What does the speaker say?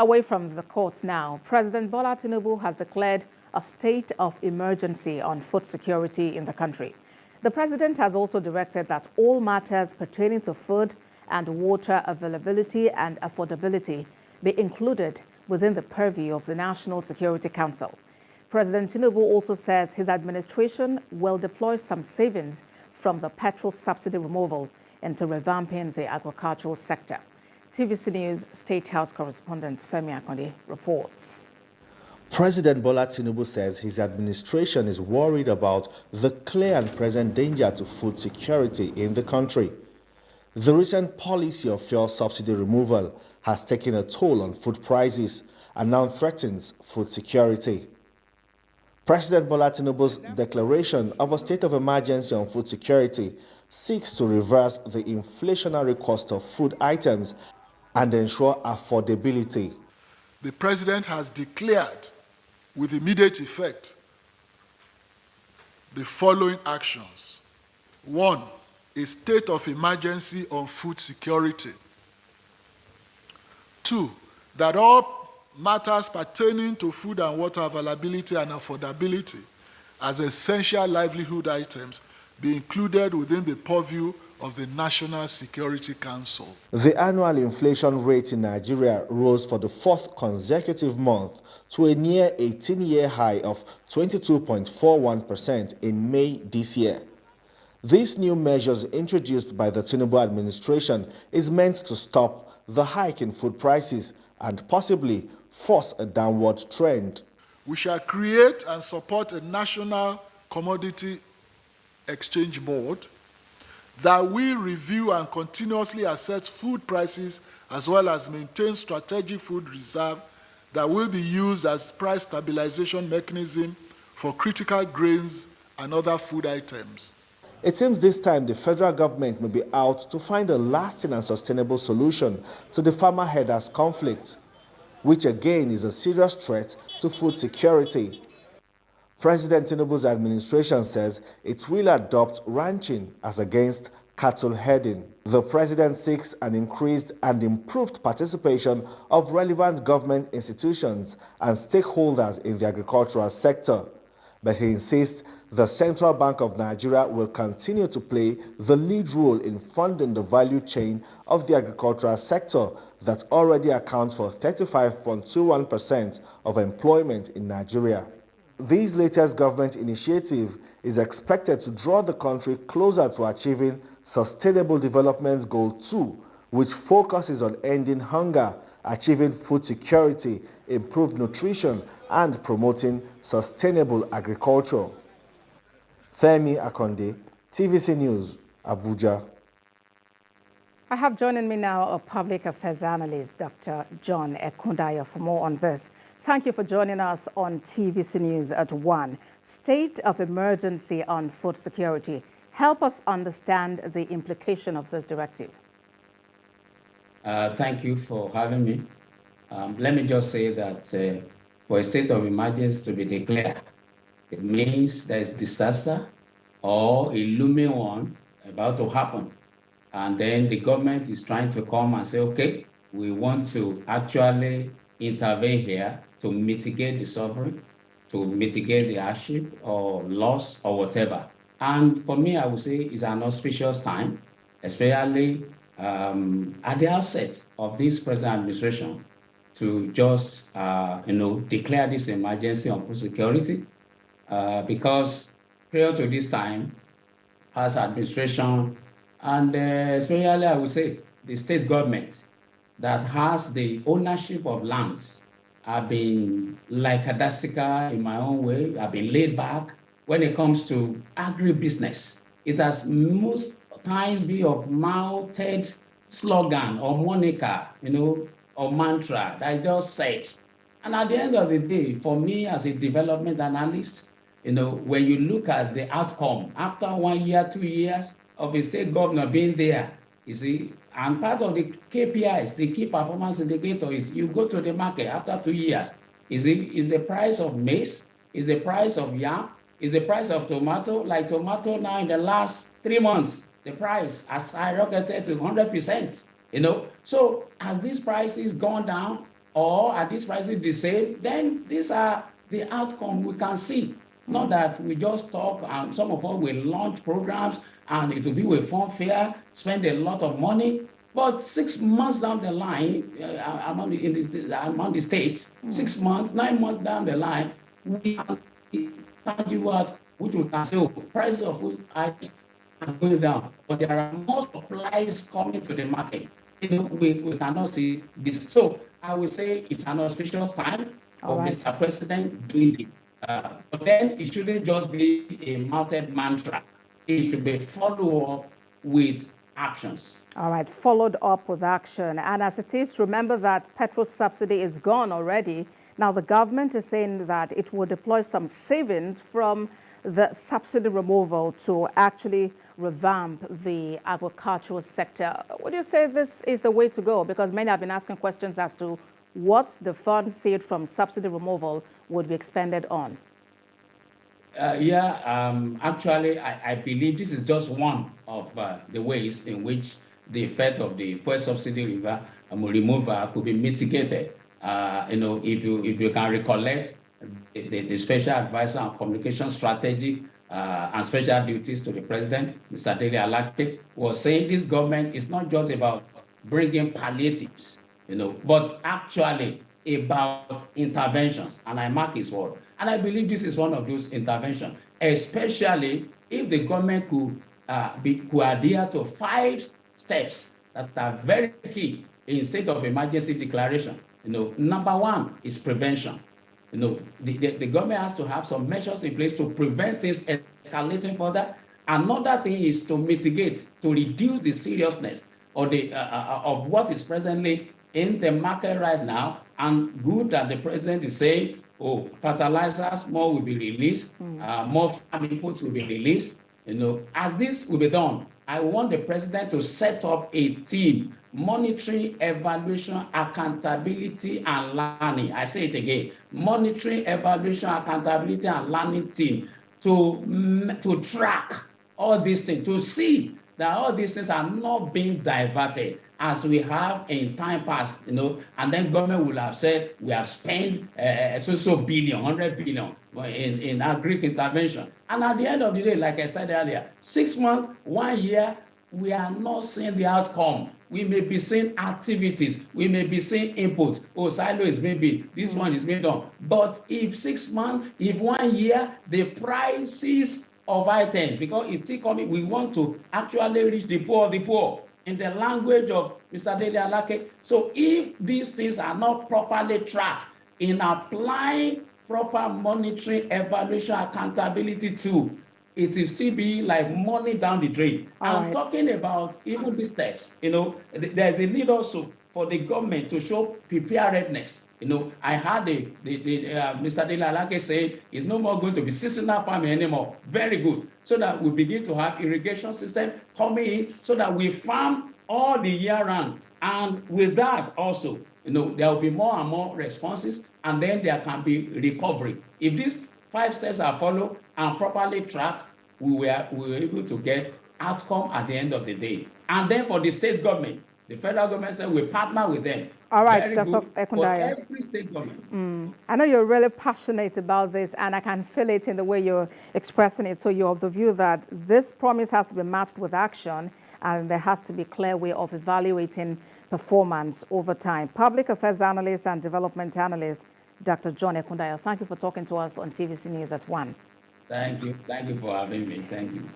Away from the courts now, President Bola Tinubu has declared a state of emergency on food security in the country. The president has also directed that all matters pertaining to food and water availability and affordability be included within the purview of the National Security Council. President Tinubu also says his administration will deploy some savings from the petrol subsidy removal into revamping the agricultural sector. TVC News State House correspondent Femi Akonde reports. President Bola Tinubu says his administration is worried about the clear and present danger to food security in the country. The recent policy of fuel subsidy removal has taken a toll on food prices and now threatens food security. President Bola Tinubu's declaration of a state of emergency on food security seeks to reverse the inflationary cost of food items and ensure affordability. The president has declared with immediate effect the following actions. 1, a state of emergency on food security. 2, that all matters pertaining to food and water availability and affordability as essential livelihood items be included within the purview of the National Security Council. The annual inflation rate in Nigeria rose for the 4th consecutive month to a near 18-year high of 22.41% in May this year. These new measures introduced by the Tinubu administration is meant to stop the hike in food prices and possibly force a downward trend. We shall create and support a national commodity exchange board that will review and continuously assess food prices as well as maintain strategic food reserve that will be used as price stabilization mechanism for critical grains and other food items. It seems this time the federal government may be out to find a lasting and sustainable solution to the farmer herders conflict, which again is a serious threat to food security. President Tinubu's administration says it will adopt ranching as against cattle herding. The president seeks an increased and improved participation of relevant government institutions and stakeholders in the agricultural sector. But he insists the Central Bank of Nigeria will continue to play the lead role in funding the value chain of the agricultural sector that already accounts for 35.21% of employment in Nigeria. This latest government initiative is expected to draw the country closer to achieving Sustainable Development Goal 2, which focuses on ending hunger, achieving food security, improved nutrition, and promoting sustainable agriculture. Femi Akonde, TVC News, Abuja. I have joining me now a public affairs analyst, Dr. John Ekundayo, for more on this. Thank you for joining us on TVC News at 1. State of emergency on food security. Help us understand the implication of this directive. Thank you for having me. Let me just say that for a state of emergency to be declared, it means there is disaster or a looming one about to happen. And then the government is trying to come and say, okay, we want to actually intervene here to mitigate the suffering, to mitigate the hardship or loss or whatever. And for me, I would say it's an auspicious time, especially at the outset of this present administration, to just declare this emergency on food security, because prior to this time, as administration, and especially I would say the state government that has the ownership of lands have been lackadaisical in my own way, have been laid back when it comes to agribusiness. It has most times been of mounted slogan or moniker, or mantra that I just said. And at the end of the day, for me as a development analyst, when you look at the outcome after 1 year, 2 years of a state governor being there, you see, and part of the KPIs, the key performance indicator, is you go to the market after 2 years. Is the price of maize? Is the price of yam? Is the price of tomato? Like tomato now in the last 3 months, the price has skyrocketed to 100%. So as these prices gone down, or are these prices the same, then these are the outcome we can see. Not that we just talk and some of us will launch programs and it will be with fanfare, spend a lot of money, but 6 months down the line, among the states, 6 months, 9 months down the line, we have tangible outcome, which we can say, oh, prices of food items are going down, but there are more supplies coming to the market. We cannot see this. So I would say it's an auspicious time All for right. Mr. President doing it. But then it shouldn't just be a mounted mantra. It should be followed up with actions. All right, followed up with action. And as it is, remember that petrol subsidy is gone already. Now, the government is saying that it will deploy some savings from the subsidy removal to actually revamp the agricultural sector. Would you say this is the way to go? Because many have been asking questions as to what the funds saved from subsidy removal would be expended on. Actually, I believe this is just one of the ways in which the effect of the fuel subsidy removal could be mitigated. If you can recollect, the special advisor on communication strategy and special duties to the president, Mr. Dele Alake, was saying this government is not just about bringing palliatives, but actually about interventions, and I mark his word. And I believe this is one of those interventions, especially if the government could adhere to 5 steps that are very key in state of emergency declaration. Number 1 is prevention. The government has to have some measures in place to prevent things escalating further. Another thing is to mitigate, to reduce the seriousness of what is presently in the market right now. And good that the president is saying, oh, fertilizers, more will be released, more farm inputs will be released. As this will be done, I want the president to set up a team, monitoring, evaluation, accountability, and learning. I say it again, monitoring, evaluation, accountability, and learning team to track all these things, to see that all these things are not being diverted as we have in time past, and then government will have said we have spent so billion, 100 billion in agri intervention. And at the end of the day, like I said earlier, 6 months, 1 year, we are not seeing the outcome. We may be seeing activities, we may be seeing inputs. Oh, silo is maybe, this one is being done. But if 6 months, if 1 year, the prices of items, because it's still coming, we want to actually reach the poor of the poor, in the language of Mr. Dele Alake. So if these things are not properly tracked in applying proper monitoring, evaluation, accountability to, it will still be like money down the drain. I'm talking about even these steps. There's a need also for the government to show preparedness. I heard Mr. Dele Alake say it's no more going to be seasonal farming anymore. Very good. So that we begin to have irrigation system coming in so that we farm all the year round. And with that also, there will be more and more responses, and then there can be recovery. If these 5 steps are followed and properly tracked, we were able to get outcome at the end of the day. And then for the state government, the federal government said we partner with them. All right, Very Dr. good Ekundaya. for every state government. I know you're really passionate about this, and I can feel it in the way you're expressing it. So you're of the view that this promise has to be matched with action, and there has to be a clear way of evaluating performance over time. Public affairs analyst and development analyst, Dr. John Ekundaya, thank you for talking to us on TVC News at 1. Thank you. Thank you for having me. Thank you.